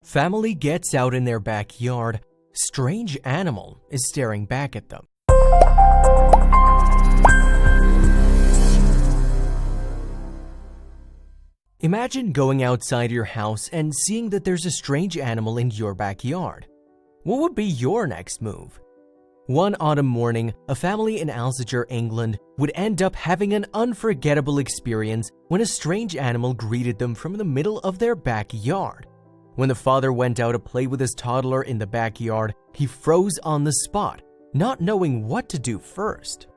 Family gets out in their backyard. Strange animal is staring back at them. Imagine going outside your house and seeing that there's a strange animal in your backyard. What would be your next move? One autumn morning, a family in Alsager, England, would end up having an unforgettable experience when a strange animal greeted them from the middle of their backyard. When the father went out to play with his toddler in the backyard, he froze on the spot, not knowing what to do first.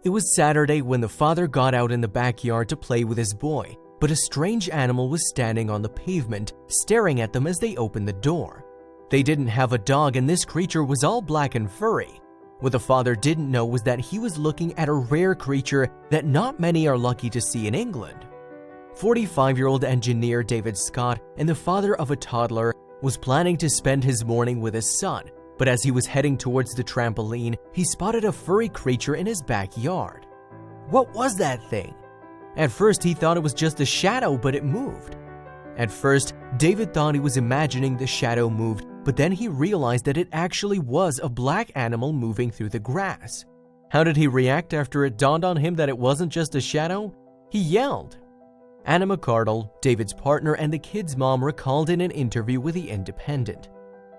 It was Saturday when the father got out in the backyard to play with his boy, but a strange animal was standing on the pavement, staring at them as they opened the door. They didn't have a dog, and this creature was all black and furry. What the father didn't know was that he was looking at a rare creature that not many are lucky to see in England. 45-year-old engineer David Scott, and the father of a toddler, was planning to spend his morning with his son, but as he was heading towards the trampoline, he spotted a furry creature in his backyard. What was that thing? At first, he thought it was just a shadow, but it moved. At first, David thought he was imagining the shadow moved, but then he realized that it actually was a black animal moving through the grass. How did he react after it dawned on him that it wasn't just a shadow? He yelled. Anna McCardle, David's partner and the kid's mom, recalled in an interview with The Independent.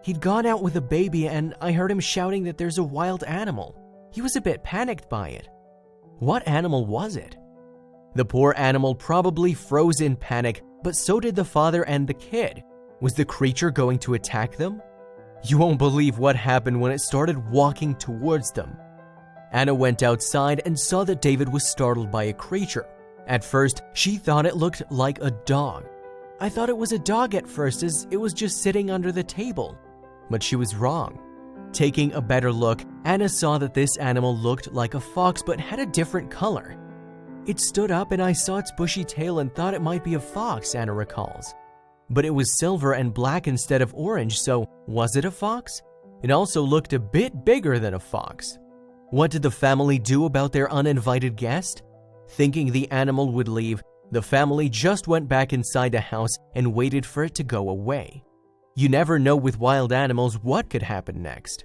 He'd gone out with a baby and I heard him shouting that there's a wild animal. He was a bit panicked by it. What animal was it? The poor animal probably froze in panic, but so did the father and the kid. Was the creature going to attack them? You won't believe what happened when it started walking towards them. Anna went outside and saw that David was startled by a creature. At first, she thought it looked like a dog. I thought it was a dog at first, as it was just sitting under the table. But she was wrong. Taking a better look, Anna saw that this animal looked like a fox but had a different color. It stood up and I saw its bushy tail and thought it might be a fox, Anna recalls. But it was silver and black instead of orange, so was it a fox? It also looked a bit bigger than a fox. What did the family do about their uninvited guest? Thinking the animal would leave, the family just went back inside the house and waited for it to go away. You never know with wild animals what could happen next.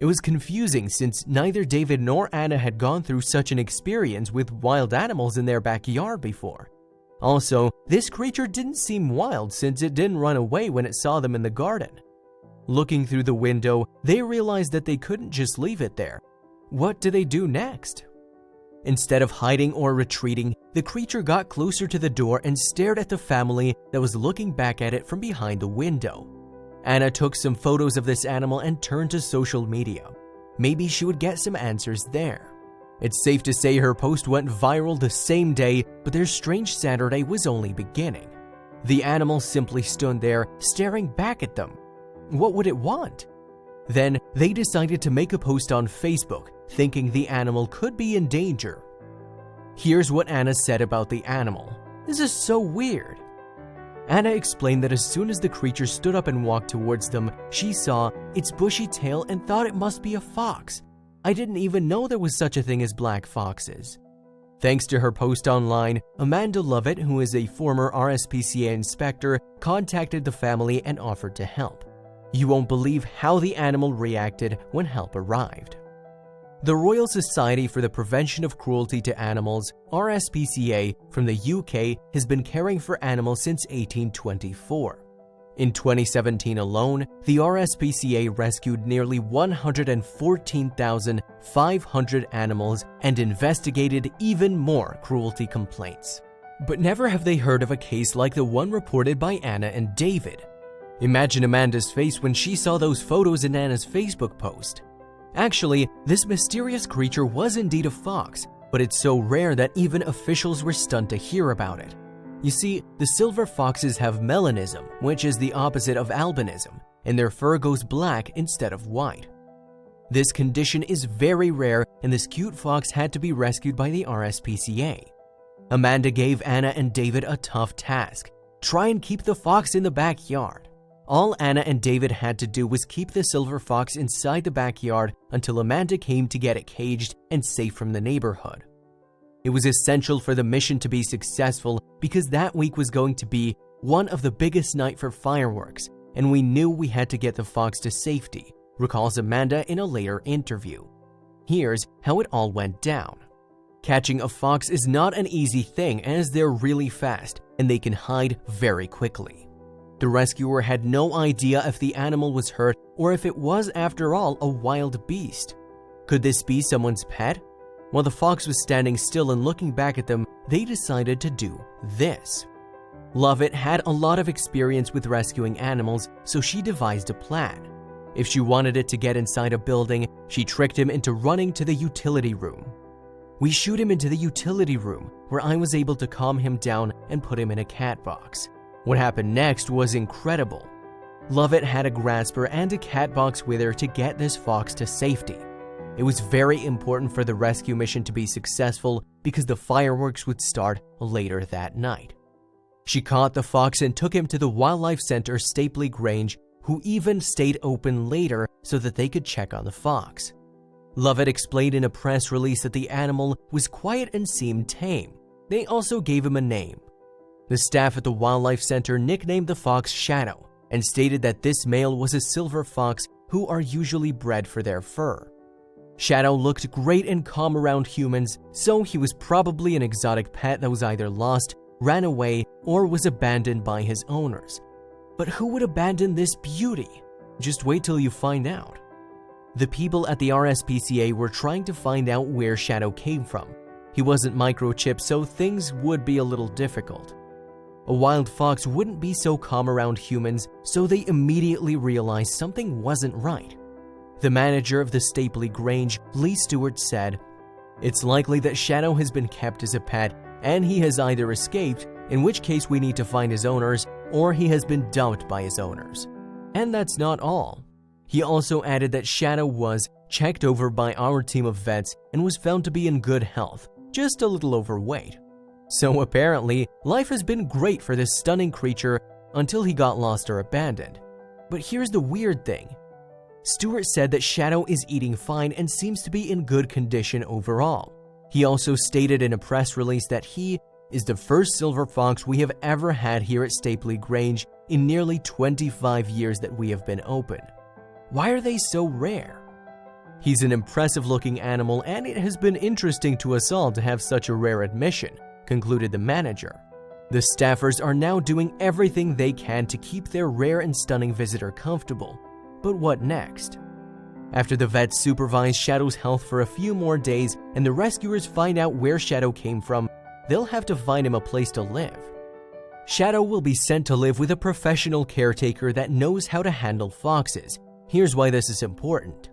It was confusing since neither David nor Anna had gone through such an experience with wild animals in their backyard before. Also, this creature didn't seem wild since it didn't run away when it saw them in the garden. Looking through the window, they realized that they couldn't just leave it there. What do they do next? Instead of hiding or retreating, the creature got closer to the door and stared at the family that was looking back at it from behind the window. Anna took some photos of this animal and turned to social media. Maybe she would get some answers there. It's safe to say her post went viral the same day, but their strange Saturday was only beginning. The animal simply stood there, staring back at them. What would it want? Then they decided to make a post on Facebook, thinking the animal could be in danger. Here's what Anna said about the animal. This is so weird. Anna explained that as soon as the creature stood up and walked towards them, she saw its bushy tail and thought it must be a fox. I didn't even know there was such a thing as black foxes. Thanks to her post online, Amanda Lovett, who is a former RSPCA inspector, contacted the family and offered to help. You won't believe how the animal reacted when help arrived. The Royal Society for the Prevention of Cruelty to Animals, RSPCA, from the UK has been caring for animals since 1824. In 2017 alone, the RSPCA rescued nearly 114,500 animals and investigated even more cruelty complaints. But never have they heard of a case like the one reported by Anna and David. Imagine Amanda's face when she saw those photos in Anna's Facebook post. Actually, this mysterious creature was indeed a fox, but it's so rare that even officials were stunned to hear about it. You see, the silver foxes have melanism, which is the opposite of albinism, and their fur goes black instead of white. This condition is very rare, and this cute fox had to be rescued by the RSPCA. Amanda gave Anna and David a tough task: try and keep the fox in the backyard. All Anna and David had to do was keep the silver fox inside the backyard until Amanda came to get it caged and safe from the neighborhood. It was essential for the mission to be successful because that week was going to be one of the biggest night for fireworks, and we knew we had to get the fox to safety, recalls Amanda in a later interview. Here's how it all went down. Catching a fox is not an easy thing as they're really fast and they can hide very quickly. The rescuer had no idea if the animal was hurt or if it was, after all, a wild beast. Could this be someone's pet? While the fox was standing still and looking back at them, they decided to do this. Lovett had a lot of experience with rescuing animals, so she devised a plan. If she wanted it to get inside a building, she tricked him into running to the utility room. We shoot him into the utility room, where I was able to calm him down and put him in a cat box. What happened next was incredible. Lovett had a grasper and a cat box with her to get this fox to safety. It was very important for the rescue mission to be successful because the fireworks would start later that night. She caught the fox and took him to the Wildlife Center Stapley Grange, who even stayed open later so that they could check on the fox. Lovett explained in a press release that the animal was quiet and seemed tame. They also gave him a name. The staff at the Wildlife Center nicknamed the fox Shadow and stated that this male was a silver fox who are usually bred for their fur. Shadow looked great and calm around humans, so he was probably an exotic pet that was either lost, ran away, or was abandoned by his owners. But who would abandon this beauty? Just wait till you find out. The people at the RSPCA were trying to find out where Shadow came from. He wasn't microchipped, so things would be a little difficult. A wild fox wouldn't be so calm around humans, so they immediately realized something wasn't right. The manager of the Stapley Grange, Lee Stewart, said, "It's likely that Shadow has been kept as a pet, and he has either escaped, in which case we need to find his owners, or he has been dumped by his owners." And that's not all. He also added that Shadow was checked over by our team of vets and was found to be in good health, just a little overweight. So apparently, life has been great for this stunning creature until he got lost or abandoned. But here's the weird thing. Stewart said that Shadow is eating fine and seems to be in good condition overall. He also stated in a press release that he is the first silver fox we have ever had here at Stapley Grange in nearly 25 years that we have been open. Why are they so rare? He's an impressive-looking animal, and it has been interesting to us all to have such a rare admission, concluded the manager. The staffers are now doing everything they can to keep their rare and stunning visitor comfortable. But what next? After the vets supervise Shadow's health for a few more days and the rescuers find out where Shadow came from, they'll have to find him a place to live. Shadow will be sent to live with a professional caretaker that knows how to handle foxes. Here's why this is important.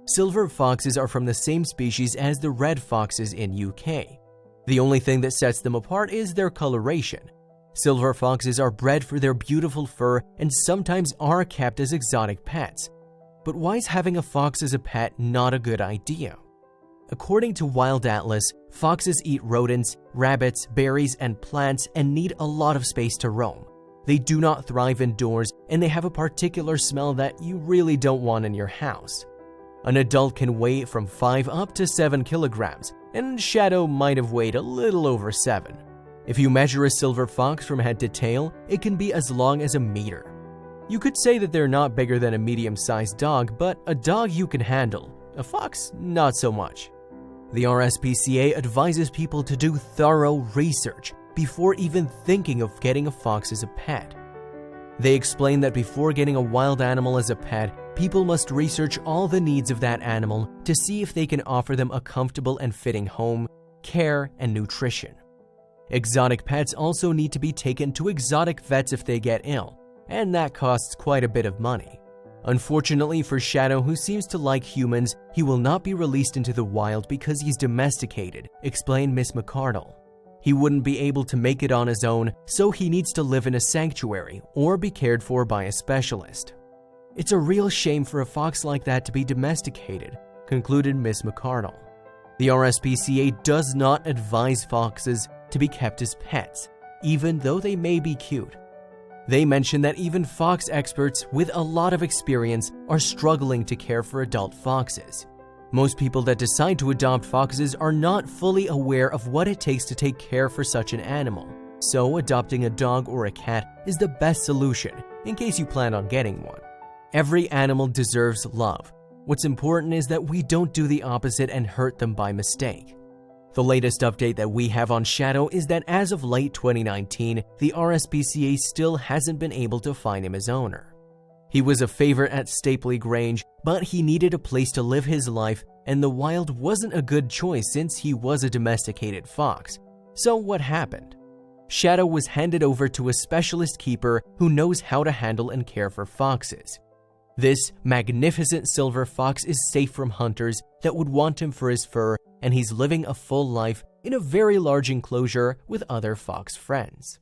Silver foxes are from the same species as the red foxes in UK. The only thing that sets them apart is their coloration. Silver foxes are bred for their beautiful fur and sometimes are kept as exotic pets. But why is having a fox as a pet not a good idea? According to Wild Atlas, foxes eat rodents, rabbits, berries, and plants and need a lot of space to roam. They do not thrive indoors, and they have a particular smell that you really don't want in your house. An adult can weigh from 5 up to 7 kilograms, and Shadow might have weighed a little over 7. If you measure a silver fox from head to tail, it can be as long as a meter. You could say that they're not bigger than a medium-sized dog, but a dog you can handle. A fox, not so much. The RSPCA advises people to do thorough research before even thinking of getting a fox as a pet. They explain that before getting a wild animal as a pet, people must research all the needs of that animal to see if they can offer them a comfortable and fitting home, care, and nutrition. Exotic pets also need to be taken to exotic vets if they get ill, and that costs quite a bit of money. Unfortunately for Shadow, who seems to like humans, he will not be released into the wild because he's domesticated, explained Miss McCardle. He wouldn't be able to make it on his own, so he needs to live in a sanctuary or be cared for by a specialist. It's a real shame for a fox like that to be domesticated, concluded Miss McCardle. The RSPCA does not advise foxes to be kept as pets, even though they may be cute. They mention that even fox experts with a lot of experience are struggling to care for adult foxes. Most people that decide to adopt foxes are not fully aware of what it takes to take care for such an animal. So adopting a dog or a cat is the best solution in case you plan on getting one. Every animal deserves love. What's important is that we don't do the opposite and hurt them by mistake. The latest update that we have on Shadow is that as of late 2019, the RSPCA still hasn't been able to find him his owner. He was a favorite at Stapley Grange, but he needed a place to live his life, and the wild wasn't a good choice since he was a domesticated fox. So what happened? Shadow was handed over to a specialist keeper who knows how to handle and care for foxes. This magnificent silver fox is safe from hunters that would want him for his fur, and he's living a full life in a very large enclosure with other fox friends.